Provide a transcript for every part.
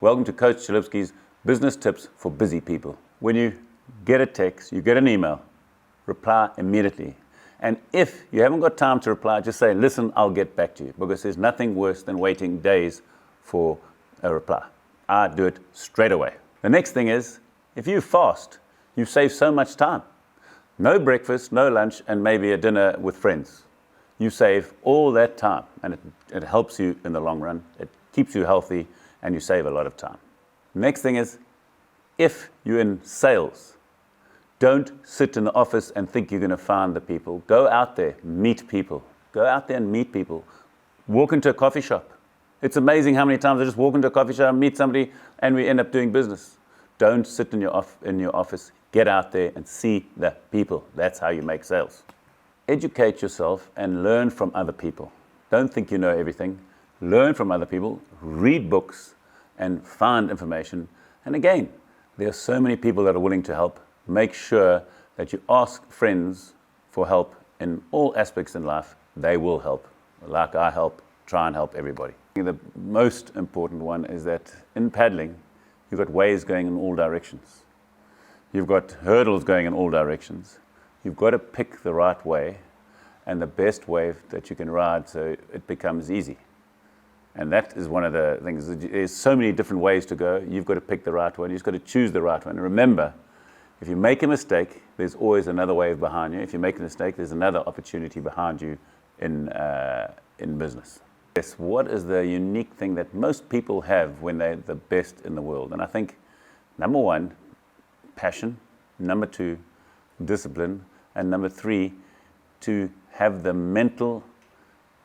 Welcome to Coach Chalupsky's Business Tips for Busy People. When you get a text, you get an email, reply immediately. And if you haven't got time to reply, just say, listen, I'll get back to you. Because there's nothing worse than waiting days for a reply. I do it straight away. The next thing is, if you fast, you save so much time. No breakfast, no lunch, and maybe a dinner with friends. You save all that time, and it helps you in the long run. It keeps you healthy, and you save a lot of time. Next thing is, if you're in sales, don't sit in the office and think you're going to find the people. Go out there, meet people. Go out there and meet people. Walk into a coffee shop. It's amazing how many times I just walk into a coffee shop, meet somebody, and we end up doing business. Don't sit in your office. Get out there and see the people. That's how you make sales. Educate yourself and learn from other people. Don't think you know everything. Learn from other people, read books, and find information. And again, there are so many people that are willing to help. Make sure that you ask friends for help in all aspects in life. They will help. Like I help, try and help everybody. The most important one is that in paddling, you've got waves going in all directions. You've got hurdles going in all directions. You've got to pick the right way and the best wave that you can ride so it becomes easy. And that is one of the things. There's so many different ways to go. You've got to pick the right one. You've got to choose the right one. And remember, if you make a mistake, there's always another wave behind you. If you make a mistake, there's another opportunity behind you in business. Yes, what is the unique thing that most people have when they're the best in the world? And I think, number one, passion. Number two, discipline. And number three, to have the mental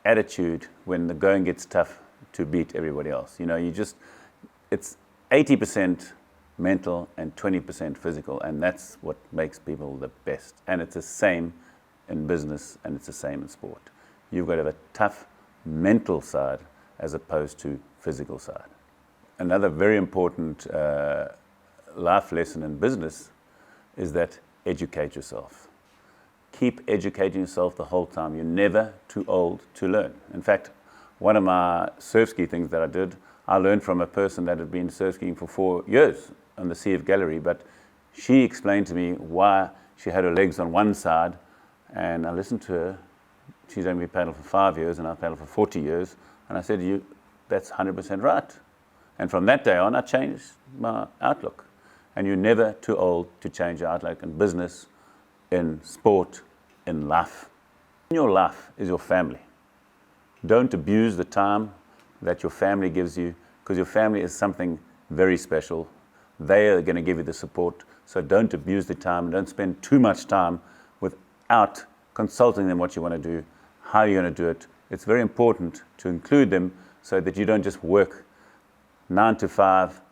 attitude when the going gets tough to beat everybody else. You know, it's 80% mental and 20% physical, and that's what makes people the best. And it's the same in business, and it's the same in sport. You've got to have a tough mental side as opposed to physical side. Another very important life lesson in business is that educate yourself. Keep educating yourself the whole time. You're never too old to learn. In fact, one of my surf ski things that I did, I learned from a person that had been surf skiing for 4 years on the Sea of Gallery, but she explained to me why she had her legs on one side, and I listened to her. She's only paddled for 5 years, and I paddled for 40 years, and I said to you, that's 100% right. And from that day on, I changed my outlook. And you're never too old to change your outlook in business, in sport, in life. In your life is your family. Don't abuse the time that your family gives you, because your family is something very special. They are going to give you the support. So don't abuse the time. Don't spend too much time without consulting them what you want to do, how you're going to do it. It's very important to include them so that you don't just work 9 to 5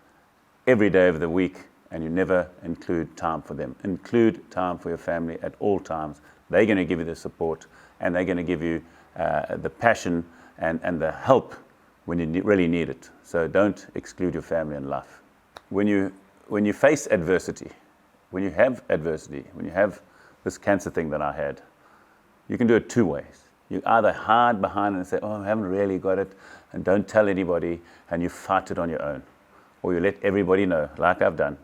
every day of the week and you never include time for them. Include time for your family at all times. They're going to give you the support, and they're going to give you the passion and the help when you really need it. So don't exclude your family in life. When you face adversity, when you have this cancer thing that I had, you can do it two ways. You either hide behind and say, oh, I haven't really got it, and don't tell anybody, and you fight it on your own. Or you let everybody know, like I've done,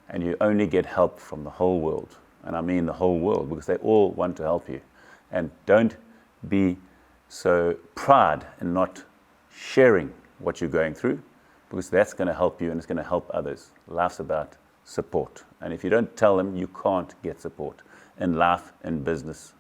and you only get help from the whole world. And I mean the whole world, because they all want to help you. And don't be so proud in not sharing what you're going through, because that's going to help you and it's going to help others. Life's about support. And if you don't tell them, you can't get support in life, in business,